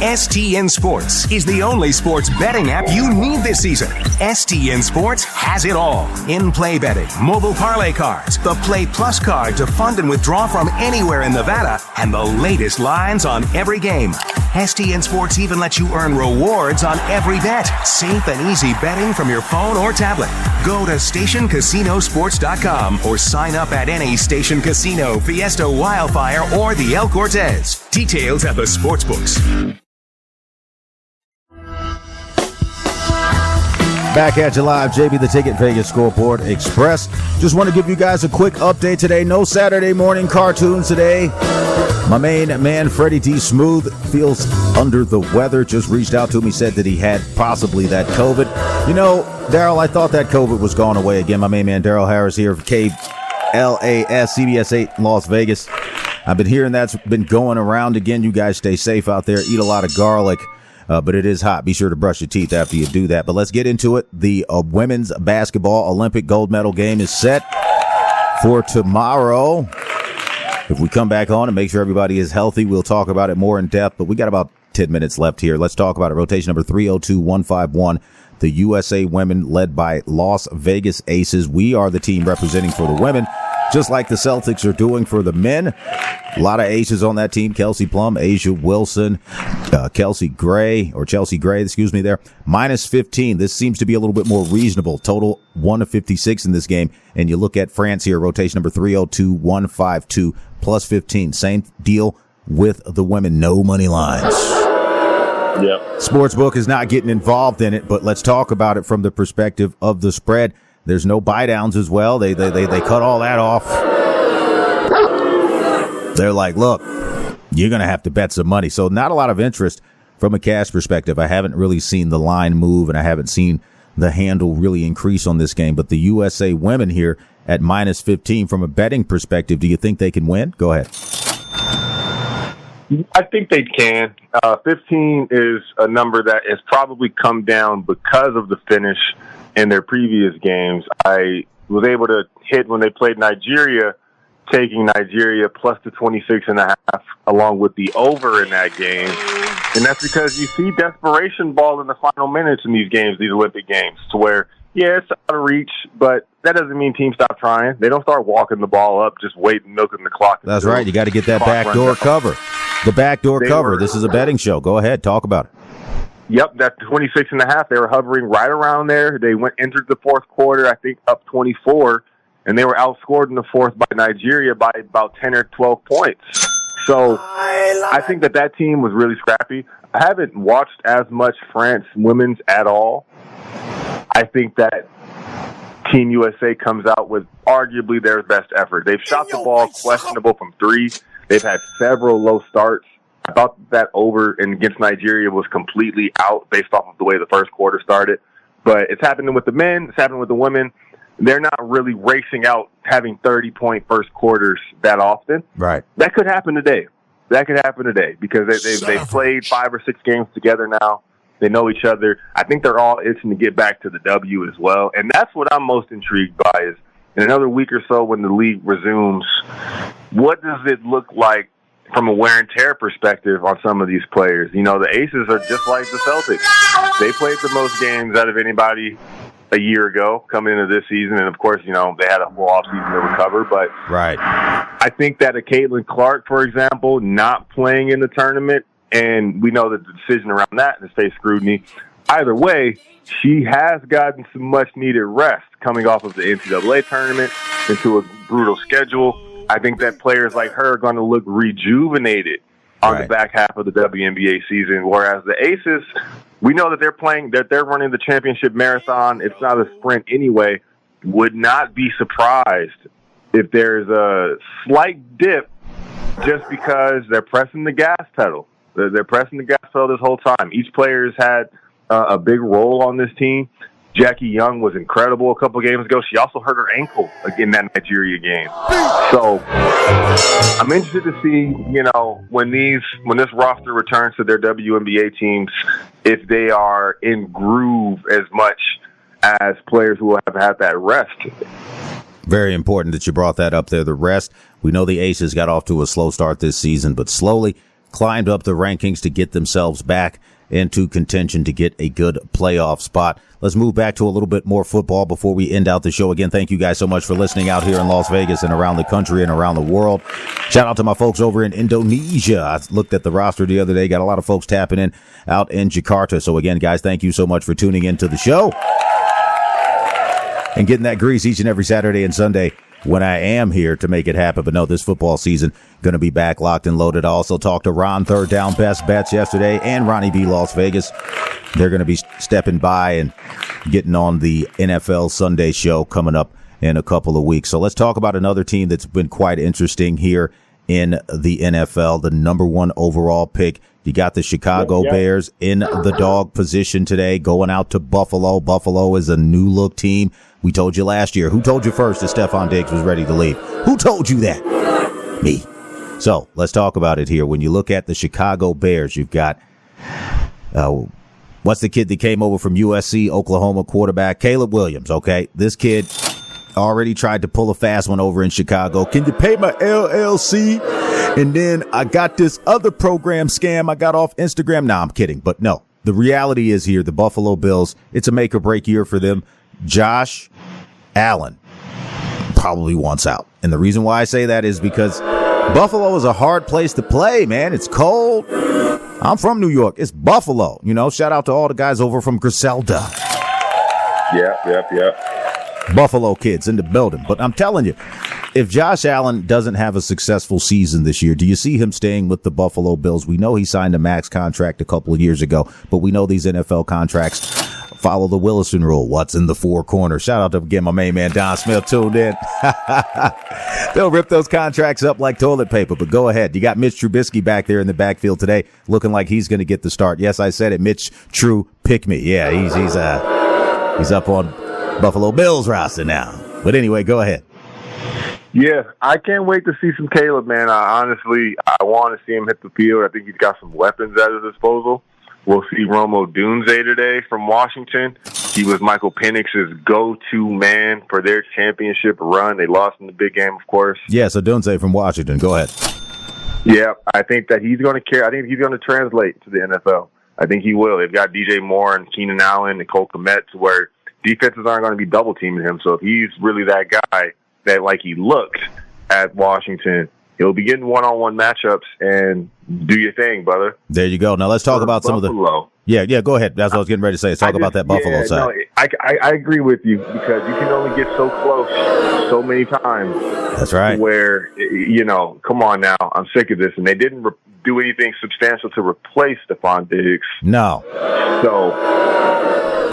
STN Sports is the only sports betting app you need this season. STN Sports has it all. In-play betting, mobile parlay cards, the Play Plus card to fund and withdraw from anywhere in Nevada, and the latest lines on every game. STN Sports even lets you earn rewards on every bet. Safe and easy betting from your phone or tablet. Go to StationCasinoSports.com or sign up at any Station Casino, Fiesta Wildfire, or the El Cortez. Details at the sportsbooks. Back at you live, JB the Ticket, Vegas Scoreboard Express. Just want to give you guys a quick update today. No Saturday morning cartoons today. My main man, Freddie D. Smooth, feels under the weather. Just reached out to me, said that he had possibly that COVID. You know, Daryl, I thought that COVID was gone away again. My main man, Daryl Harris here of KLAS, CBS 8 in Las Vegas. I've been hearing that's been going around again. You guys stay safe out there. Eat a lot of garlic. But it is hot. Be sure to brush your teeth after you do that. But let's get into it. The women's basketball Olympic gold medal game is set for tomorrow. If we come back on and make sure everybody is healthy, we'll talk about it more in depth. But we got about 10 minutes left here. Let's talk about it. Rotation number 302151. The USA women led by Las Vegas Aces. We are the team representing for the women, just like the Celtics are doing for the men. A lot of aces on that team. Kelsey Plum, Asia Wilson, Chelsea Gray there. Minus 15. This seems to be a little bit more reasonable. Total 1 of 56 in this game. And you look at France here, rotation number 302152, plus 15. Same deal with the women. No money lines. Yep. Sportsbook is not getting involved in it, but let's talk about it from the perspective of the spread. There's no buy downs as well. They cut all that off. They're like, look, you're going to have to bet some money. So not a lot of interest from a cash perspective. I haven't really seen the line move, and I haven't seen the handle really increase on this game. But the USA women here at minus 15 from a betting perspective, do you think they can win? Go ahead. I think they can. 15 is a number that has probably come down because of the finish in their previous games. I was able to hit when they played Nigeria, taking Nigeria plus the 26.5 along with the over in that game. And that's because you see desperation ball in the final minutes in these games, these Olympic games, to where, yeah, it's out of reach, but that doesn't mean teams stop trying. They don't start walking the ball up, just waiting, milking the clock. That's right. You got to get that backdoor cover. The backdoor cover. This is a betting show. Go ahead. Talk about it. Yep, that 26.5. They were hovering right around there. They entered the fourth quarter, I think, up 24, and they were outscored in the fourth by Nigeria by about 10 or 12 points. So I think that team was really scrappy. I haven't watched as much France women's at all. I think that Team USA comes out with arguably their best effort. They've shot the ball questionable from three. They've had several low starts. I thought that over and against Nigeria was completely out based off of the way the first quarter started. But it's happening with the men. It's happening with the women. They're not really racing out having 30-point first quarters that often. Right. That could happen today. Because they've played 5 or 6 games together now. They know each other. I think they're all itching to get back to the W as well. And that's what I'm most intrigued by is in another week or so when the league resumes, what does it look like from a wear and tear perspective on some of these players? You know, the Aces are just like the Celtics. They played the most games out of anybody a year ago coming into this season. And, of course, you know, they had a full offseason to recover. But right. I think that a Caitlin Clark, for example, not playing in the tournament, and we know that the decision around that is face scrutiny. Either way, she has gotten some much-needed rest coming off of the NCAA tournament into a brutal schedule. I think that players like her are going to look rejuvenated on the back half of the WNBA season, whereas the Aces, we know that they're running the championship marathon. It's not a sprint anyway. Would not be surprised if there's a slight dip just because they're pressing the gas pedal. They're pressing the gas pedal this whole time. Each player has had a big role on this team. Jackie Young was incredible a couple games ago. She also hurt her ankle in that Nigeria game. So I'm interested to see, when this roster returns to their WNBA teams, if they are in groove as much as players who have had that rest. Very important that you brought that up there, the rest. We know the Aces got off to a slow start this season, but slowly climbed up the rankings to get themselves back into contention to get a good playoff spot. Let's move back to a little bit more football before we end out the show. Again, thank you guys so much for listening out here in Las Vegas and around the country and around the world. Shout out to my folks over in Indonesia. I looked at the roster the other day, got a lot of folks tapping in out in Jakarta. So again, guys, thank you so much for tuning into the show and getting that grease each and every Saturday and Sunday when I am here to make it happen. But no, this football season going to be back locked and loaded. I also talked to Ron Third Down Best Bets yesterday and Ronnie B Las Vegas. They're going to be stepping by and getting on the NFL Sunday show coming up in a couple of weeks. So let's talk about another team that's been quite interesting here in the NFL. The number 1 overall pick. You got the Chicago Bears in the dog position today, going out to Buffalo. Buffalo is a new look team. We told you last year. Who told you first that Stephon Diggs was ready to leave? Who told you that? Me. So let's talk about it here. When you look at the Chicago Bears, you've got, what's the kid that came over from USC, Oklahoma quarterback? Caleb Williams, okay? This kid already tried to pull a fast one over in Chicago. Can you pay my LLC? And then I got this other program scam I got off Instagram. Nah, I'm kidding. But no, the reality is here, the Buffalo Bills, it's a make or break year for them. Josh Allen probably wants out. And the reason why I say that is because Buffalo is a hard place to play, man. It's cold. I'm from New York. It's Buffalo. Shout out to all the guys over from Griselda. Yep. Buffalo kids in the building. But I'm telling you, if Josh Allen doesn't have a successful season this year, do you see him staying with the Buffalo Bills? We know he signed a max contract a couple of years ago, but we know these NFL contracts follow the Wilson rule. What's in the four corners? Shout out to, again, my main man Don Smith tuned in. They'll rip those contracts up like toilet paper, but go ahead. You got Mitch Trubisky back there in the backfield today looking like he's going to get the start. Yes, I said it. Mitch True, pick me. Yeah, he's up on Buffalo Bills roster now. But anyway, go ahead. Yeah, I can't wait to see some Caleb, man. I want to see him hit the field. I think he's got some weapons at his disposal. We'll see Rome Odunze today from Washington. He was Michael Penix's go-to man for their championship run. They lost in the big game, of course. Yes, Odunze from Washington. Go ahead. Yeah, I think that he's going to carry. I think he's going to translate to the NFL. I think he will. They've got DJ Moore and Keenan Allen and Cole Kmet to where defenses aren't going to be double-teaming him. So if he's really that guy that, like he looked at Washington, he'll be getting one-on-one matchups and do your thing, brother. There you go. Now let's talk about some of the. Yeah, go ahead. That's what I was getting ready to say. Let's talk about that Buffalo side. No, I agree with you because you can only get so close so many times. That's right. Where, come on now, I'm sick of this. And they didn't do anything substantial to replace Stephon Diggs. No.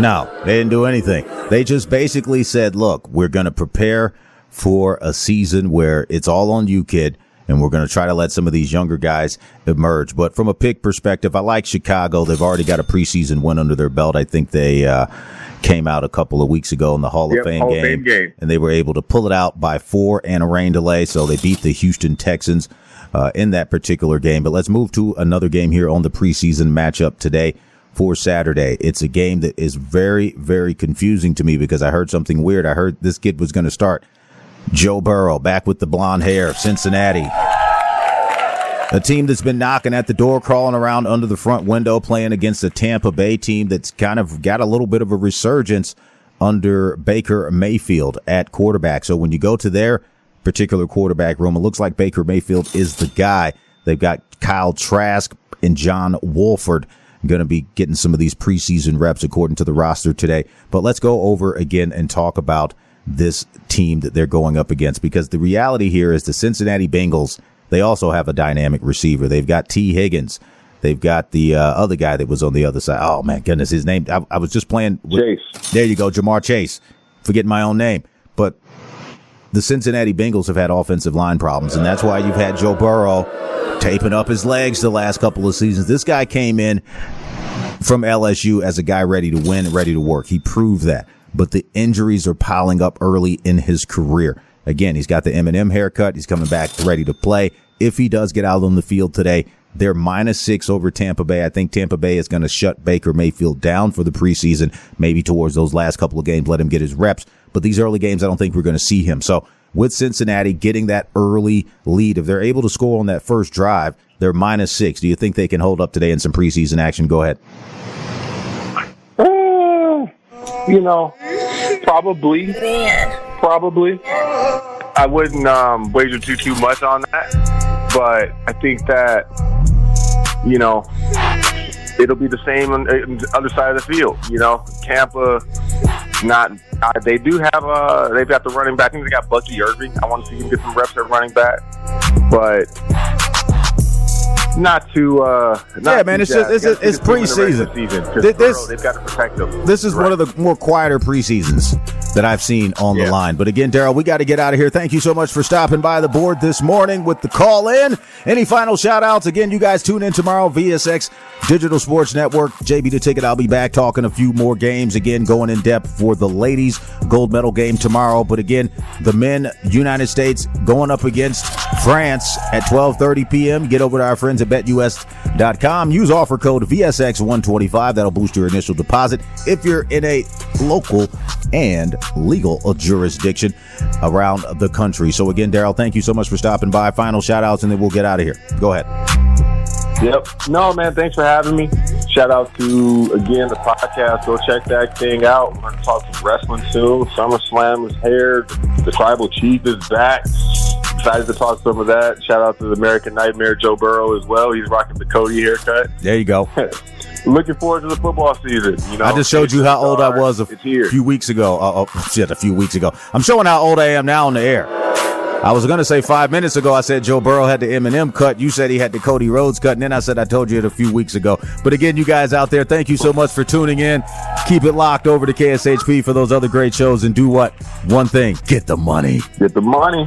No, they didn't do anything. They just basically said, look, we're going to prepare for a season where it's all on you, kid. And we're going to try to let some of these younger guys emerge. But from a pick perspective, I like Chicago. They've already got a preseason win under their belt. I think they came out a couple of weeks ago in the Hall of Fame game. And they were able to pull it out by 4 and a rain delay. So they beat the Houston Texans in that particular game. But let's move to another game here on the preseason matchup today for Saturday. It's a game that is very, very confusing to me because I heard something weird. I heard this kid was going to start. Joe Burrow, back with the blonde hair, Cincinnati. A team that's been knocking at the door, crawling around under the front window, playing against a Tampa Bay team that's kind of got a little bit of a resurgence under Baker Mayfield at quarterback. So when you go to their particular quarterback room, it looks like Baker Mayfield is the guy. They've got Kyle Trask and John Wolford going to be getting some of these preseason reps according to the roster today. But let's go over again and talk about this team that they're going up against, because the reality here is the Cincinnati Bengals, they also have a dynamic receiver. They've got T. Higgins. They've got the other guy that was on the other side. Oh, man, goodness, his name. I was just playing with, Chase. There you go, Jamar Chase. Forgetting my own name. But the Cincinnati Bengals have had offensive line problems, and that's why you've had Joe Burrow taping up his legs the last couple of seasons. This guy came in from LSU as a guy ready to win, ready to work. He proved that. But the injuries are piling up early in his career. Again, he's got the Eminem haircut. He's coming back ready to play. If he does get out on the field today, they're -6 over Tampa Bay. I think Tampa Bay is going to shut Baker Mayfield down for the preseason, maybe towards those last couple of games, let him get his reps. But these early games, I don't think we're going to see him. So with Cincinnati getting that early lead, if they're able to score on that first drive, they're -6. Do you think they can hold up today in some preseason action? Go ahead. Probably. I wouldn't wager too much on that, but I think that it'll be the same on the other side of the field. Tampa, they do have they've got the running back. I think they got Bucky Irving. I want to see him get some reps at running back, but not too. It's preseason. They've got to protect them. This is one of the more quieter preseasons that I've seen on the line. But again, Daryl, we got to get out of here. Thank you so much for stopping by the board this morning with the call in. Any final shout outs? Again, you guys tune in tomorrow, VSX Digital Sports Network. JB the Ticket. I'll be back talking a few more games. Again, going in depth for the ladies gold medal game tomorrow. But again, the men, United States going up against France at 12:30 p.m. Get over to our friends at BetUS.com. Use offer code VSX125. That'll boost your initial deposit if you're in a local and legal jurisdiction around the country. So again, Daryl, thank you so much for stopping by. Final shout outs, and then we'll get out of here. Go ahead. Yep. No, man, thanks for having me. Shout out to, again, the podcast. Go check that thing out. We're going to talk some wrestling soon. SummerSlam is here. The Tribal Chief is back. Excited to talk some of that. Shout out to the American Nightmare, Joe Burrow, as well. He's rocking the Cody haircut. There you go. Looking forward to the football season. I just showed you how old I was a few weeks ago. A few weeks ago. I'm showing how old I am now on the air. I was going to say 5 minutes ago, I said Joe Burrow had the Eminem cut. You said he had the Cody Rhodes cut. And then I said I told you it a few weeks ago. But again, you guys out there, thank you so much for tuning in. Keep it locked over to KSHP for those other great shows. And do what? One thing. Get the money. Get the money.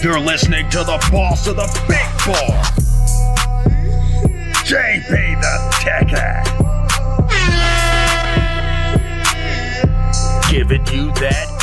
You're listening to the boss of the big ball, JB the Ticket. Giving you that